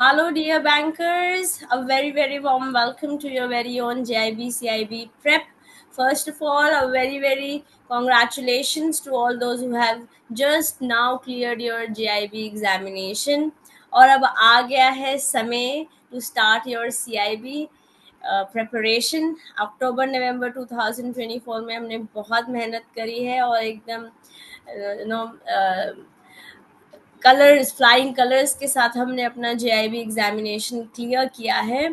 Hello, dear bankers. A very, very warm welcome to your very own JIB CIB prep. First of all, a very, very congratulations to all those who have just now cleared your JIB examination. और अब आ गया है समय to start your CIB preparation. अक्टूबर नवंबर 2024 में हमने बहुत मेहनत करी है और एकदम नो कलर्स फ्लाइंग कलर्स के साथ हमने अपना जेआईबी एग्जामिनेशन क्लियर किया है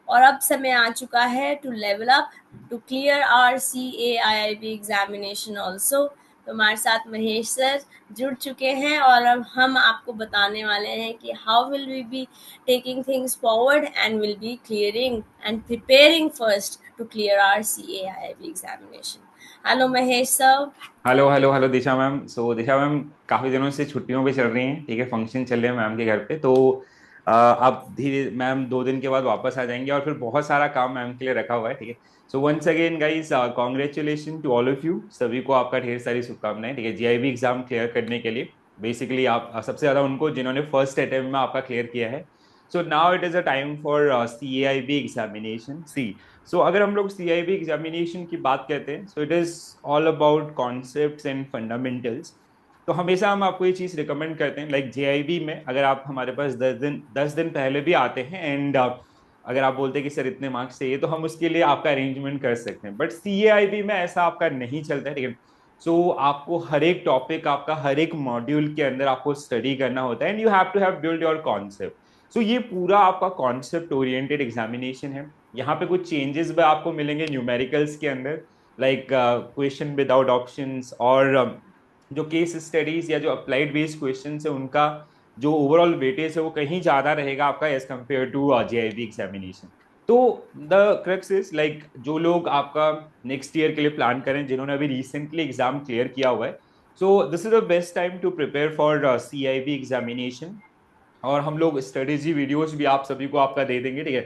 और अब समय आ चुका है to level up to clear our CAIIB examination also. तो हमारे साथ महेश सर जुड़ चुके हैं और अब हम आपको बताने वाले हैं कि how will we be taking things forward and will be clearing and preparing first to clear our CAIIB examination. Hello Mahesh sir. Hello hello hello Disha ma'am. Disha ma'am काफ़ी दिनों से छुट्टियों पे चल रही हैं, ठीक है। फंक्शन चल रहे हैं मैम के घर पे, तो आप धीरे मैम 2 दिन के बाद वापस आ जाएंगे और फिर बहुत सारा काम मैम के लिए रखा हुआ है, ठीक है। So once again guys, congratulation to all of you. सभी को आपका ढेर सारी शुभकामनाएं, ठीक है, जीआईबी एग्जाम क्लियर करने के लिए। बेसिकली आप सबसे ज़्यादा उनको जिन्होंने फर्स्ट अटेम्प्ट में आपका क्लियर किया है। So now it is a time for CAIB examination सी। सो अगर हम लोग CIB एग्जामिनेशन की बात करते हैं, so it is all about concepts and fundamentals. तो हमेशा हम आपको ये चीज़ रिकमेंड करते हैं, लाइक JIB में अगर आप हमारे पास 10 दिन पहले भी आते हैं एंड अगर आप बोलते हैं कि सर इतने मार्क्स चाहिए, तो हम उसके लिए आपका अरेंजमेंट कर सकते हैं। बट CAIB में ऐसा आपका नहीं चलता है, ठीक है। आपको हर एक टॉपिक, आपका हर एक मॉड्यूल के अंदर आपको स्टडी करना होता है and you have to have build your concept. ये पूरा आपका कॉन्सेप्ट ओरिएंटेड एग्जामिनेशन है। यहाँ पे कुछ चेंजेस भी आपको मिलेंगे न्यूमेरिकल्स के अंदर, लाइक क्वेश्चन विदाउट ऑप्शंस, और जो केस स्टडीज या जो अप्लाइड बेस्ड क्वेश्चन है उनका जो ओवरऑल वेटेज है वो कहीं ज्यादा रहेगा आपका as compare to JIB examination. तो द क्रक्स इज लाइक, जो लोग आपका नेक्स्ट ईयर के लिए प्लान करें, जिन्होंने अभी रिसेंटली एग्जाम क्लियर किया हुआ है, this is the best time to prepare for CIB examination. और हम लोग स्ट्रेटेजी वीडियोस भी आप सभी को आपका दे देंगे, ठीक है।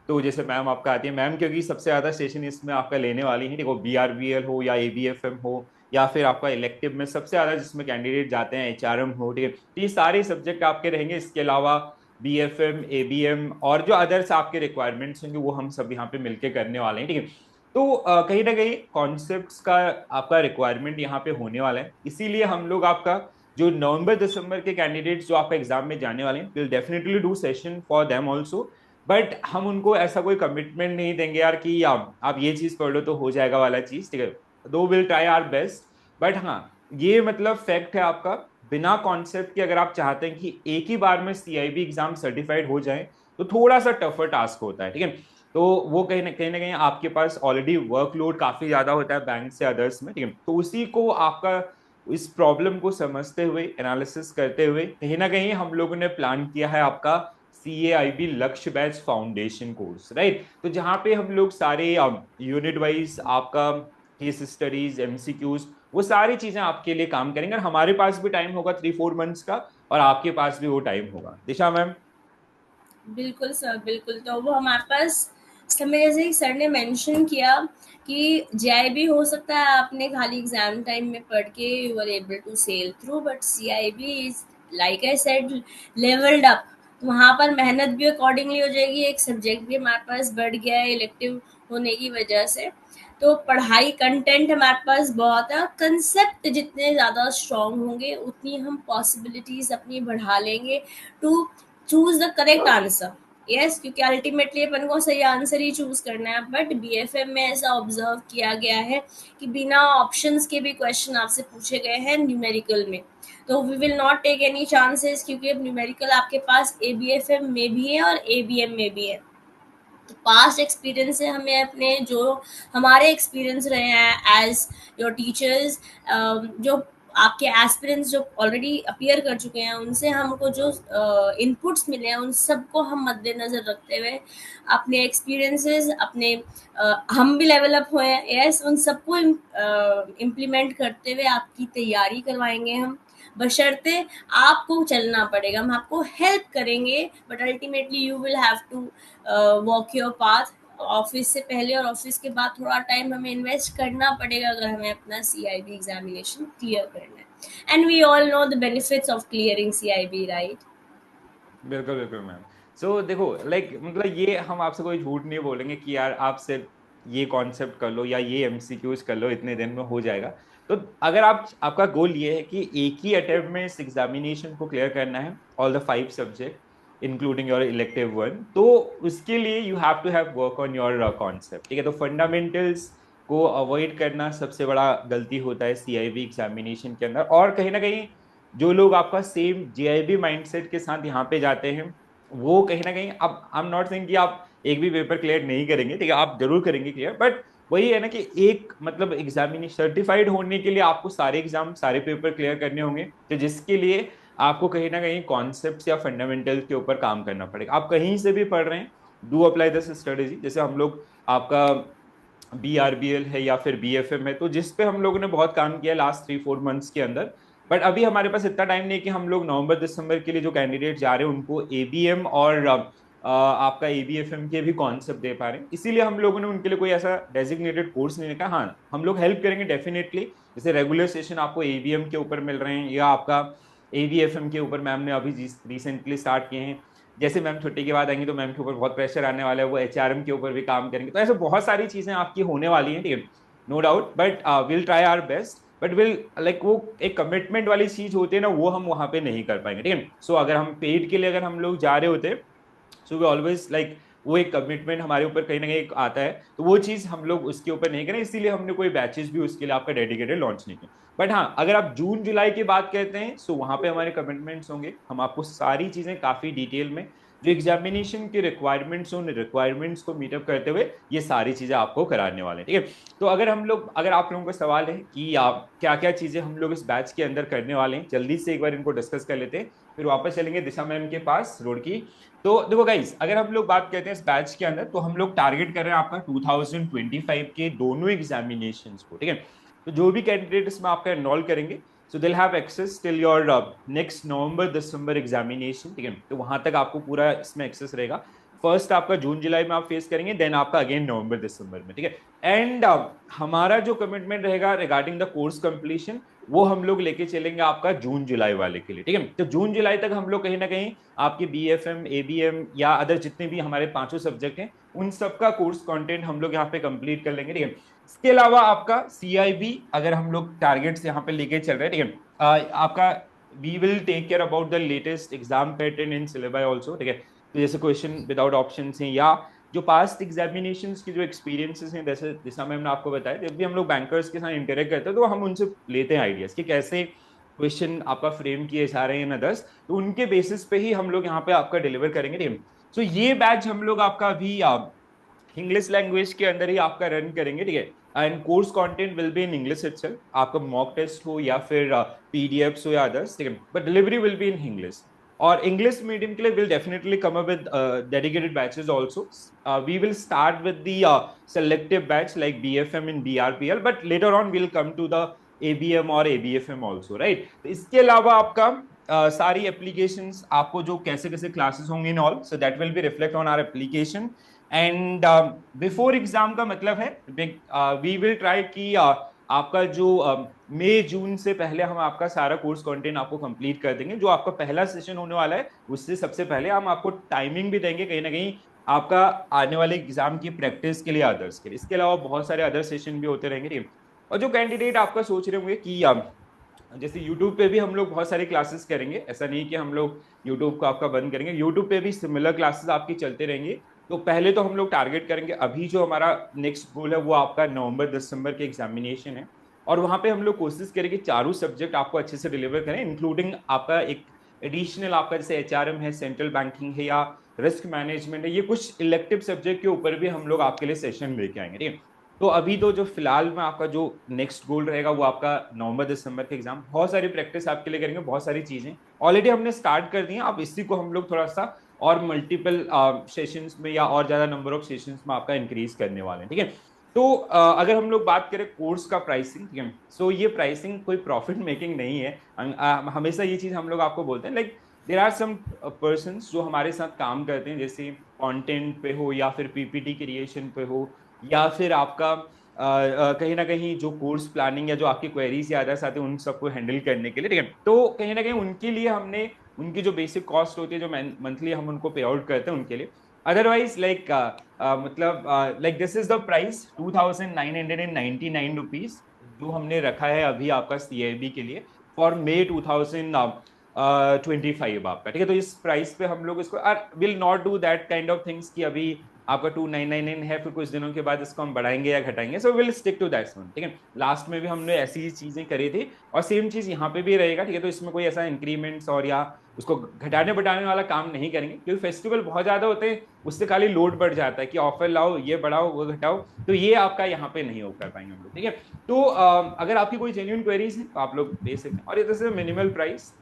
तो जैसे मैम आपका आती है, मैम क्योंकि सबसे ज्यादा सेशन इसमें आपका लेने वाली है, ठीक है, BRBL हो या ABFM हो या फिर आपका इलेक्टिव में सबसे ज्यादा जिसमें कैंडिडेट जाते हैं HRM हो, ठीक है। तो ये सारे सब्जेक्ट आपके रहेंगे। इसके अलावा BFM, ABM और जो अदर्स आपके रिक्वायरमेंट्स होंगे वो हम सब यहाँ पे मिलके करने वाले हैं, ठीक है। तो कहीं ना कहीं कॉन्सेप्ट्स का आपका रिक्वायरमेंट यहाँ पे होने वाला है, इसीलिए हम लोग आपका जो नवंबर दिसंबर के कैंडिडेट्स जो आपका एग्जाम में जाने वाले हैं, will definitely do session for them also. But हम उनको ऐसा कोई कमिटमेंट नहीं देंगे यार कि आप ये चीज पढ़ लो तो हो जाएगा वाला चीज, ठीक है। दो will try our best. But हाँ, ये मतलब फैक्ट है आपका, बिना कॉन्सेप्ट के अगर आप चाहते हैं कि एक ही बार में CIB एग्जाम सर्टिफाइड हो जाए, तो थोड़ा सा टफर टास्क होता है, ठीक है। तो वो कहीं ना कहीं आपके पास ऑलरेडी वर्कलोड काफी ज्यादा होता है बैंक से अदर्स में, ठीक है। तो उसी को आपका इस प्रॉब्लम को समझते हुए, एनालिसिस करते हुए, कहीं ना कहीं हम लोगों ने प्लान किया है आपका CAIB लक्ष्य बैच फाउंडेशन कोर्स, राइट। तो जहाँ पे हम लोग सारे यूनिट वाइज आपका केस स्टडीज, MCQs, वो सारी चीजें आपके लिए काम करेंगे। और हमारे पास भी टाइम होगा 3-4 मंथ्स का, और आपके पास भी वो टाइम होगा, दिशा मैम। बिल्कुल सर, बिल्कुल। तो वो हमारे पास समय, जैसे कि सर ने मेंशन किया कि जेआईबी हो सकता है आपने खाली एग्जाम टाइम में पढ़ के you are able to sail through, but CIB is like I said levelled up. तो वहाँ पर मेहनत भी अकॉर्डिंगली हो जाएगी, एक सब्जेक्ट भी हमारे पास बढ़ गया है इलेक्टिव होने की वजह से। तो पढ़ाई कंटेंट हमारे पास बहुत है, कंसेप्ट जितने ज़्यादा स्ट्रॉन्ग होंगे उतनी हम पॉसिबिलिटीज़ अपनी बढ़ा लेंगे to choose the correct answer. Yes, क्योंकि अल्टीमेटली अपन को सही आंसर ही चूज करना है। बट बीएफएम में ऐसा ऑब्जर्व किया गया है कि बिना ऑप्शंस के भी क्वेश्चन आपसे पूछे गए हैं न्यूमेरिकल में। तो we will not take any chances, क्योंकि अब न्यूमेरिकल आपके पास एबीएफएम में भी है और एबीएम में भी है। तो पास्ट एक्सपीरियंस से हमें अपने जो हमारे एक्सपीरियंस रहे हैं एज योर टीचर्स, जो आपके एस्पिरेंट्स जो ऑलरेडी अपीयर कर चुके हैं, उनसे हमको जो इनपुट्स मिले हैं उन सबको हम मद्देनजर रखते हुए अपने एक्सपीरियंसेस अपने हम भी लेवल अप हुए हैं, यस, उन सबको इम्प्लीमेंट करते हुए आपकी तैयारी करवाएंगे हम। बशर्ते आपको चलना पड़ेगा, हम आपको हेल्प करेंगे, but ultimately you will have to walk your path. Office से पहले और ऑफिस के बाद थोड़ा टाइम हमें इन्वेस्ट करना पड़ेगा अगर हमें अपना CIB एग्जामिनेशन क्लियर करना है। And we all know the benefits of clearing CIB, right? बिल्कुल बिल्कुल मैम। देखो लाइक मतलब ये हम आपसे कोई झूठ नहीं बोलेंगे कि यार आप सिर्फ ये कॉन्सेप्ट कर लो या ये एमसीक्यूज कर लो इतने दिन में हो जाएगा। तो अगर आप आपका गोल ये है कि एक ही अटेम्प्ट में इस एग्जामिनेशन को क्लियर करना है, all the 5 subject including your elective one, तो उसके लिए you have to have work on your concept. ठीक है, तो फंडामेंटल्स को अवॉइड करना सबसे बड़ा गलती होता है सीआईबी एग्जामिनेशन के अंदर। और कहीं ना कहीं जो लोग आपका सेम जेआईबी माइंडसेट के साथ यहाँ पे जाते हैं, वो कहीं ना कहीं, अब आई एम नॉट सेइंग कि आप एक भी पेपर क्लियर नहीं करेंगे, ठीक है, आप जरूर करेंगे क्लियर, बट वही है ना कि एक मतलब एग्जामिनेशन सर्टिफाइड होने के लिए आपको सारे एग्जाम सारे पेपर क्लियर करने होंगे, तो जिसके लिए आपको कहीं ना कहीं कॉन्सेप्ट या फंडामेंटल के ऊपर काम करना पड़ेगा। आप कहीं से भी पढ़ रहे हैं, डू अप्लाई दिस स्ट्रेटेजी। जैसे हम लोग आपका BRBL है या फिर BFM है, तो जिस पे हम लोगों ने बहुत काम किया लास्ट 3-4 मंथ्स के अंदर, बट अभी हमारे पास इतना टाइम नहीं है कि हम लोग नवंबर दिसंबर के लिए जो कैंडिडेट जा रहे हैं उनको ABM और आपका ABFM के भी कॉन्सेप्ट दे पा रहे हैं। इसीलिए हम लोगों ने उनके लिए कोई ऐसा डेजिग्नेटेड कोर्स नहीं रखा। हाँ, हम लोग हेल्प करेंगे डेफिनेटली, जैसे रेगुलर सेशन आपको ABM के ऊपर मिल रहे हैं या आपका ABFM के ऊपर मैम ने अभी रिसेंटली स्टार्ट किए हैं। जैसे मैम छुट्टी के बाद आएंगी तो मैम के ऊपर बहुत प्रेशर आने वाला है, वो HRM के ऊपर भी काम करेंगे, तो ऐसे बहुत सारी चीजें आपकी होने वाली हैं, ठीक है, no doubt, but will try our best, but will like वो एक कमिटमेंट वाली चीज होती है ना, वो हम वहां पे नहीं कर पाएंगे, ठीक है। सो अगर हम पेड के लिए अगर हम लोग जा रहे होते, सो वी ऑलवेज लाइक वो एक कमिटमेंट हमारे ऊपर कहीं ना कहीं आता है, तो वो चीज हम लोग उसके ऊपर नहीं करें, इसीलिए हमने कोई बैचेस भी उसके लिए आपका डेडिकेटेड लॉन्च नहीं किया। बट हाँ, अगर आप जून जुलाई की बात कहते हैं, सो वहां पे हमारे कमिटमेंट्स होंगे, हम आपको सारी चीजें काफी डिटेल में जो एग्जामिनेशन की रिक्वायरमेंट्स उन रिक्वायरमेंट्स को मीटअप करते हुए ये सारी चीजें आपको कराने वाले हैं, ठीक है। तो अगर आप लोगों का सवाल है कि आप क्या क्या चीजें हम लोग इस बैच के अंदर करने वाले हैं, जल्दी से एक बार इनको डिस्कस कर लेते हैं, फिर वापस चलेंगे दिशा मैम के पास रोड की। तो देखो गाइस, अगर हम लोग बात करते हैं इस बैच के अंदर, तो हम लोग टारगेट कर रहे हैं आपका 2025 के दोनों एग्जामिनेशन को, ठीक है। तो जो भी कैंडिडेट इसमें आपका एनरोल करेंगे, so they'll have access till your next November December examination, ठीक है, तो वहां तक आपको पूरा इसमें एक्सेस रहेगा। फर्स्ट आपका जून जुलाई में आप फेस करेंगे, देन आपका अगेन नवंबर दिसंबर में, ठीक है। एंड हमारा जो कमिटमेंट रहेगा रिगार्डिंग द कोर्स कंप्लीशन, वो हम लोग लेके चलेंगे आपका जून जुलाई वाले के लिए, ठीक है। तो जून जुलाई तक हम लोग कहीं ना कहीं आपके BFM ABM या अदर जितने भी हमारे पांचों सब्जेक्ट हैं, उन सबका कोर्स कंटेंट हम लोग यहाँ पे कंप्लीट कर लेंगे, ठीक है। इसके अलावा आपका CIB अगर हम लोग टारगेट्स यहाँ पे लेके चल रहे हैं, ठीक है, आपका we will take care about the latest exam pattern in syllabus also, ठीक है। तो जैसे क्वेश्चन विदाउट ऑप्शन हैं या जो पास्ट एग्जामिनेशन की जो एक्सपीरियंसेस हैं, जैसे जैसा मैंने आपको बताया, जब भी हम लोग बैंकर्स के साथ इंटरेक्ट करते हैं तो हम उनसे लेते हैं आइडियाज कि कैसे क्वेश्चन आपका फ्रेम किए जा रहे हैं इन अदर्स, तो उनके बेसिस पे ही हम लोग यहाँ पे आपका डिलीवर करेंगे, ठीक है। सो ये बैच हम लोग आपका अभी इंग्लिश लैंग्वेज के अंदर ही आपका रन करेंगे, ठीक है, and course content will be in English itself, आपका मॉक टेस्ट हो या फिर PDFs हो या अदर्स, ठीक है, but delivery will be in English. और इंग्लिश मीडियम के लिए will definitely come up with dedicated batches also. We will start with the selective batch like BFM in BRPL, but later on we'll come to the ABM और ABFM also, right? तो इसके अलावा आपका सारी applications आपको जो कैसे कैसे क्लासेस होंगे in all, so that will be reflect on our application. And before exam का मतलब है वी विल ट्राई कि आपका जो मई जून से पहले हम आपका सारा कोर्स कंटेंट आपको कंप्लीट कर देंगे। जो आपका पहला सेशन होने वाला है उससे सबसे पहले हम आपको टाइमिंग भी देंगे कहीं ना कहीं आपका आने वाले एग्जाम की प्रैक्टिस के लिए, अदर्स के लिए। इसके अलावा बहुत सारे अदर सेशन भी होते रहेंगे, ठीक है। और जो कैंडिडेट आपका सोच रहे होंगे कि जैसे यूट्यूब पे भी हम लोग बहुत सारी क्लासेस करेंगे, ऐसा नहीं कि हम लोग यूट्यूब को आपका बंद करेंगे, यूट्यूब पे भी सिमिलर क्लासेस आपकी चलते रहेंगे। तो पहले तो हम लोग टारगेट करेंगे, अभी जो हमारा नेक्स्ट गोल है वो आपका नवंबर दिसंबर के एग्जामिनेशन है, और वहां पे हम लोग कोशिश करेंगे चारों सब्जेक्ट आपको अच्छे से डिलीवर करें, इंक्लूडिंग आपका एक एडिशनल आपका जैसे HRM है, सेंट्रल बैंकिंग है या रिस्क मैनेजमेंट है, ये कुछ इलेक्टिव सब्जेक्ट के ऊपर भी हम लोग आपके लिए सेशन लेके आएंगे, ठीक है। तो अभी तो जो फिलहाल में आपका जो नेक्स्ट गोल रहेगा वो आपका नवंबर दिसंबर के एग्जाम, बहुत सारी प्रैक्टिस आपके लिए करेंगे, बहुत सारी चीजें ऑलरेडी हमने स्टार्ट कर दी हैं, अब इसी को हम लोग थोड़ा सा और मल्टीपल सेशंस में या और ज्यादा नंबर ऑफ सेशंस में आपका इंक्रीज करने वाले हैं, ठीक है। तो अगर हम लोग बात करें कोर्स का प्राइसिंग, ठीक है, सो ये प्राइसिंग कोई प्रॉफिट मेकिंग नहीं है। हमेशा ये चीज हम लोग आपको बोलते हैं, like there are some person जो हमारे साथ काम करते हैं, जैसे कंटेंट पे हो या फिर PPT क्रिएशन पे हो या फिर आपका कहीं ना कहीं जो कोर्स प्लानिंग या जो आपकी क्वेरीज या अदर्स आते हैं उन सबको हैंडल करने के लिए, ठीक है। तो कहीं ना कहीं उनके लिए हमने उनकी जो बेसिक कॉस्ट होती है जो मंथली हम उनको पे आउट करते हैं उनके लिए। अदरवाइज लाइक मतलब like this is the price 2999 rupees जो हमने रखा है अभी आपका सीआईबी के लिए फॉर मे 2025 आपका, ठीक है। तो इस प्राइस पे हम लोग इसको will not do that kind of things कि अभी आपका 2999 है फिर कुछ दिनों के बाद इसको हम बढ़ाएंगे या घटाएंगे, so will stick to that one, ठीक है। लास्ट में भी हमने ऐसी ही चीजें करी थी और सेम चीज यहाँ पे भी रहेगा, ठीक है। तो इसमें कोई ऐसा इंक्रीमेंट्स और या उसको घटाने बढ़ाने वाला काम नहीं करेंगे, क्योंकि फेस्टिवल बहुत ज्यादा होते हैं, उससे खाली लोड बढ़ जाता है कि ऑफर लाओ, ये बढ़ाओ, वो घटाओ, तो ये आपका यहाँ पे नहीं हो कर पाएंगे हम लोग, ठीक है। तो अगर आपकी कोई जेन्युइन क्वेरीज है तो आप लोग दे सकते हैं। और ये जैसे minimal price,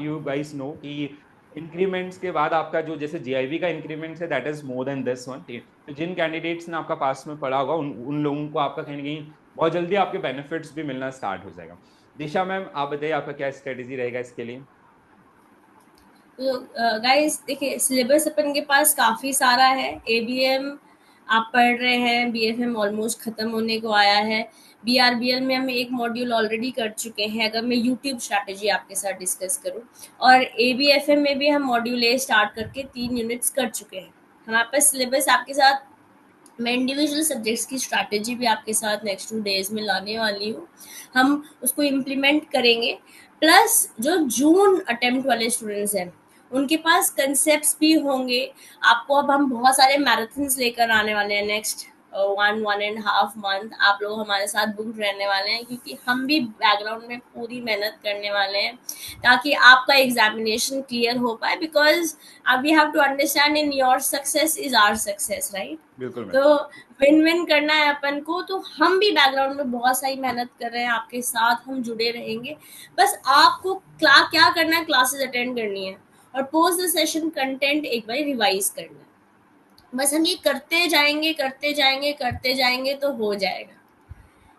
you guys know कि इंक्रीमेंट्स के बाद आपका जो जैसे जीआईबी का इंक्रीमेंट है that is more than this one, ठीक है। तो जिन कैंडिडेट्स ने आपका पास में पढ़ा होगा उन लोगों को आपका कहीं ना कहीं बहुत जल्दी आपके बेनिफिट्स भी मिलना स्टार्ट हो जाएगा। दिशा मैम आप बताइए आपका क्या स्ट्रेटेजी रहेगा इसके लिए। तो गाइस देखिए, सिलेबस अपन के पास काफ़ी सारा है। एबीएम आप पढ़ रहे हैं, बीएफएम ऑलमोस्ट ख़त्म होने को आया है। बीआरबीएल में हम एक मॉड्यूल ऑलरेडी कर चुके हैं, अगर मैं यूट्यूब स्ट्रैटेजी आपके साथ डिस्कस करूं। और एबीएफएम में भी हम मॉड्यूल ए स्टार्ट करके 3 यूनिट्स कर चुके हैं। हमारे पास सिलेबस आपके साथ, मैं इंडिविजुअल सब्जेक्ट्स की स्ट्रैटेजी भी आपके साथ नेक्स्ट 2 डेज में लाने वाली हूँ। हम उसको इम्प्लीमेंट करेंगे। प्लस जो जून अटेम्प्ट वाले स्टूडेंट्स हैं उनके पास कंसेप्ट्स भी होंगे। आपको अब हम बहुत सारे मैराथन्स लेकर आने वाले हैं नेक्स्ट 1-1.5 मंथ। आप लोग हमारे साथ बुक रहने वाले हैं, क्योंकि हम भी बैकग्राउंड में पूरी मेहनत करने वाले हैं ताकि आपका एग्जामिनेशन क्लियर हो पाए। Because we have to understand in your success is our success, right. बिल्कुल मैम। तो विन विन करना है अपन को, तो हम भी बैकग्राउंड में बहुत सारी मेहनत कर रहे हैं, आपके साथ हम जुड़े रहेंगे। बस आपको क्या करना है, क्लासेस अटेंड करनी है और पोस्ट द सेशन कंटेंट एक बार रिवाइज करना है। बस हम ये करते जाएंगे करते जाएंगे करते जाएंगे तो हो जाएगा,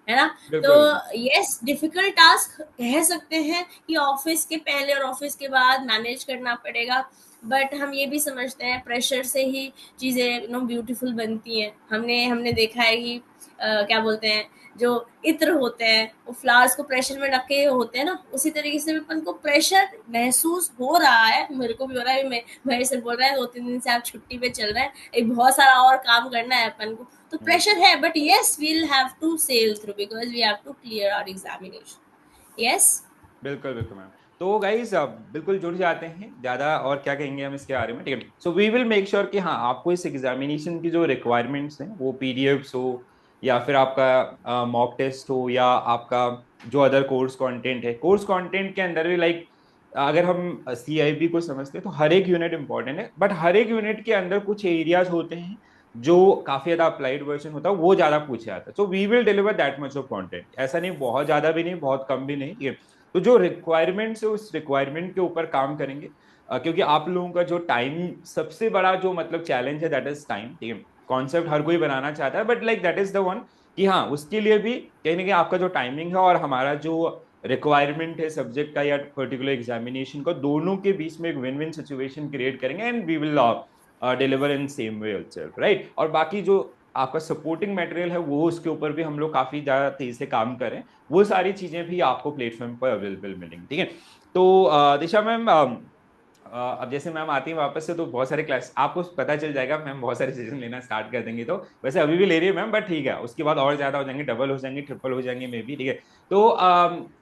है ना। तो बिल्कुल यस, डिफिकल्ट टास्क कह सकते हैं कि ऑफिस के पहले और ऑफिस के बाद मैनेज करना पड़ेगा। बट हम ये भी समझते हैं प्रेशर से ही चीज़ें ब्यूटीफुल बनती हैं। हमने हमने देखा है कि क्या बोलते हैं, जो इत्र होते हैं वो फ्लावर्स को प्रेशर में रखे होते हैं ना, उसी तरीके से अपन को प्रेशर महसूस हो रहा है। मेरे को भी हो रहा है। मैं मेरे से बोल रहा है 2-3 दिन से आप छुट्टी पे चल रहे हैं, एक बहुत सारा और काम करना है अपन को, तो प्रेशर है। But yes, we'll have to sail through because we have to clear our examination. Yes. बिल्कुल बिल्कुल मैम। तो गाइज बिल्कुल जुड़ जाते हैं, ज्यादा और क्या कहेंगे हम इसके बारे में, ठीक है। So we will make sure कि हाँ आपको इस एग्जामिनेशन की जो रिक्वायरमेंट्स हैं वो पीडीएफ्स हो या फिर आपका मॉक टेस्ट हो या आपका जो अदर कोर्स कंटेंट है, कोर्स कंटेंट के अंदर भी लाइक अगर हम सीआईबी को समझते हैं तो हर एक यूनिट इंपॉर्टेंट है, बट हर एक यूनिट के अंदर कुछ एरियाज होते हैं जो काफी ज्यादा अप्लाइड वर्जन होता है वो ज्यादा पूछे जाता है। So we will deliver that much of content, ऐसा नहीं बहुत ज्यादा भी नहीं बहुत कम भी नहीं, ठीक है। तो जो रिक्वायरमेंट्स है उस रिक्वायरमेंट के ऊपर काम करेंगे, क्योंकि आप लोगों का जो टाइम सबसे बड़ा जो मतलब चैलेंज है दैट इज टाइम, ठीक है। कॉन्सेप्ट हर कोई बनाना चाहता है but like that is the one कि हाँ उसके लिए भी कहीं ना कहीं आपका जो टाइमिंग है और हमारा जो रिक्वायरमेंट है सब्जेक्ट का या पर्टिकुलर एग्जामिनेशन का, दोनों के बीच में एक विन विन सिचुएशन क्रिएट करेंगे and we will deliver in same way also, right. और बाकी जो आपका सपोर्टिंग मटेरियल है वो उसके ऊपर भी हम लोग काफी ज्यादा तेजी से काम करें, वो सारी चीजें भी आपको प्लेटफॉर्म पर अवेलेबल मिलेंगी, ठीक है। तो दिशा मैम अब जैसे मैम आती है वापस से तो बहुत सारे क्लास आपको पता चल जाएगा, मैम बहुत सारे सीजन लेना स्टार्ट कर देंगे, तो वैसे अभी भी ले रही है मैम बट ठीक है, उसके बाद और ज्यादा हो जाएंगे, डबल हो जाएंगे, ट्रिपल हो जाएंगे मे बी, ठीक है। तो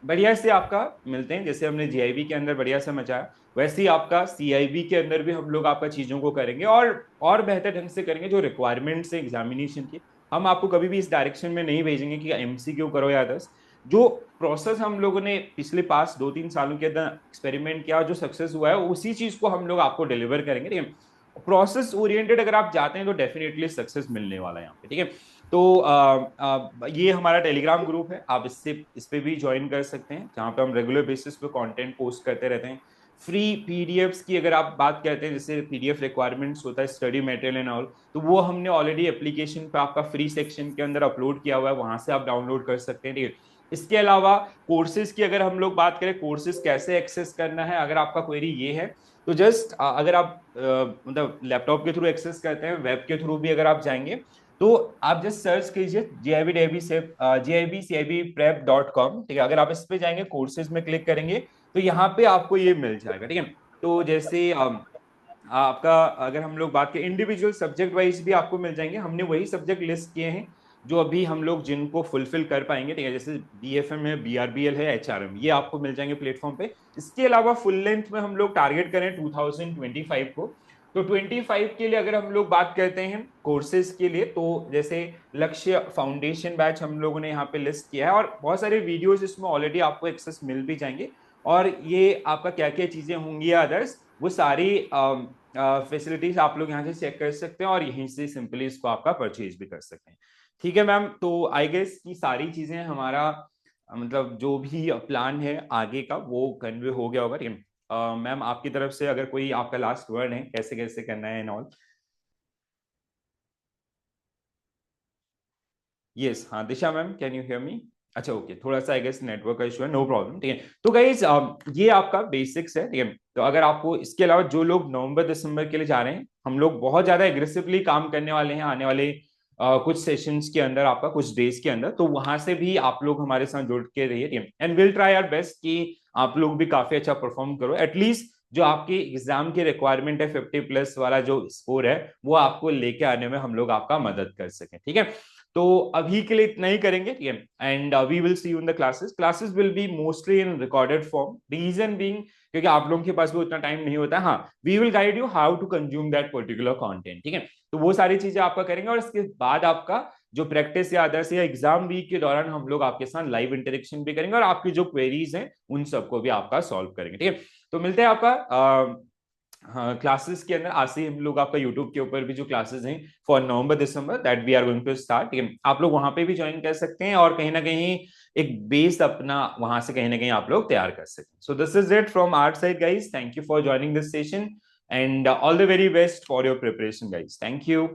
बढ़िया से आपका मिलते हैं, जैसे हमने जीआईबी के अंदर बढ़िया से मचाया वैसे ही आपका सीआईबी के अंदर भी हम लोग आपका चीजों को करेंगे और बेहतर ढंग से करेंगे। जो रिक्वायरमेंट्स है एग्जामिनेशन की, हम आपको कभी भी इस डायरेक्शन में नहीं भेजेंगे कि एमसीक्यू करो या 10। जो प्रोसेस हम लोगों ने पिछले पास 2-3 सालों के अंदर एक्सपेरिमेंट किया, जो सक्सेस हुआ है उसी चीज को हम लोग आपको डिलीवर करेंगे, ठीक है। प्रोसेस ओरिएंटेड अगर आप जाते हैं तो डेफिनेटली सक्सेस मिलने वाला है यहाँ पे, ठीक है। तो ये हमारा टेलीग्राम ग्रुप है, आप इस पे भी ज्वाइन कर सकते हैं, जहाँ पे हम रेगुलर बेसिस पे कंटेंट पोस्ट करते रहते हैं। फ्री पीडीएफ्स की अगर आप बात करते हैं, जैसे पीडीएफ रिक्वायरमेंट्स होता है स्टडी मटेरियल एंड ऑल, तो वो हमने ऑलरेडी एप्लीकेशन पे आपका फ्री सेक्शन के अंदर अपलोड किया हुआ है, वहां से आप डाउनलोड कर सकते हैं, ठीक है। इसके अलावा कोर्सेज की अगर हम लोग बात करें, कोर्सेज कैसे एक्सेस करना है, अगर आपका क्वेरी ये है तो जस्ट अगर आप मतलब लैपटॉप के थ्रू एक्सेस करते हैं, वेब के थ्रू भी अगर आप जाएंगे तो आप जस्ट सर्च कीजिए GIB CIB Prep.com, ठीक है। अगर आप इस पे जाएंगे कोर्सेज में क्लिक करेंगे तो यहाँ पे आपको ये मिल जाएगा, ठीक है। तो जैसे आपका अगर हम लोग बात करें इंडिविजुअल सब्जेक्ट वाइज भी आपको मिल जाएंगे, हमने वही सब्जेक्ट लिस्ट किए हैं जो अभी हम लोग जिनको फुलफिल कर पाएंगे, ठीक है, जैसे बीएफएम है, बीआरबीएल है, एचआरएम, ये आपको मिल जाएंगे प्लेटफॉर्म पे। इसके अलावा फुल लेंथ में हम लोग टारगेट करें 2025 को, तो 25 के लिए अगर हम लोग बात करते हैं कोर्सेज के लिए, तो जैसे लक्ष्य फाउंडेशन बैच हम लोगों ने यहाँ पे लिस्ट किया है, और बहुत सारे वीडियोस इसमें ऑलरेडी आपको एक्सेस मिल भी जाएंगे, और ये आपका क्या क्या चीजें होंगी अदर्स, वो सारी फैसिलिटीज आप लोग यहाँ से चेक कर सकते हैं, और यहीं से सिंपली इसको आपका परचेज भी कर सकते हैं। ठीक है मैम, तो आई गेस की सारी चीजें हमारा मतलब जो भी प्लान है आगे का वो कन्वे हो गया होगा, ठीक है। मैम आपकी तरफ से अगर कोई आपका लास्ट वर्ड है कैसे कैसे करना है एंड ऑल। यस, हाँ Disha ma'am, can you hear me? अच्छा ओके, थोड़ा सा आई गेस नेटवर्क का इशू है, नो प्रॉब्लम, ठीक है। तो गाइज ये आपका बेसिक्स है, ठीक है। तो अगर आपको इसके अलावा जो लोग नवंबर दिसंबर के लिए जा रहे हैं, हम लोग बहुत ज्यादा एग्रेसिवली काम करने वाले हैं आने वाले कुछ सेशंस के अंदर, आपका कुछ डेज के अंदर, तो वहां से भी आप लोग हमारे साथ जुड़ के रहिए, ठीक है। And will try our best कि आप लोग भी काफी अच्छा परफॉर्म करो, एटलीस्ट जो आपकी एग्जाम की रिक्वायरमेंट है 50+ वाला जो स्कोर है, वो आपको लेके आने में हम लोग आपका मदद कर सकें, ठीक है। तो अभी के लिए इतना ही करेंगे, ठीक है। And we will see you in the classes, classes will be mostly in recorded form, reason being क्योंकि आप लोगों के पास भी उतना टाइम नहीं होता। हाँ, we will guide you how to consume that particular content, ठीक है। तो वो सारी चीजें आपका करेंगे, और इसके बाद आपका जो प्रैक्टिस या अदर्स या एग्जाम वीक के दौरान हम लोग आपके साथ लाइव इंटरेक्शन भी करेंगे, और आपकी जो क्वेरीज हैं उन सबको भी आपका सॉल्व करेंगे, ठीक है। तो मिलते हैं आपका हाँ क्लासेस के अंदर। आज से हम लोग आपका यूट्यूब के ऊपर भी जो क्लासेस हैं for November December that we are going to start, ठीक है, आप लोग वहां पे भी ज्वाइन कर सकते हैं, और कहीं ना कहीं एक बेस अपना वहां से कहीं ना कहीं आप लोग तैयार कर सकते हैं। So this is it from our side guys, thank you for joining this session, and all the very best for your preparation guys, thank you.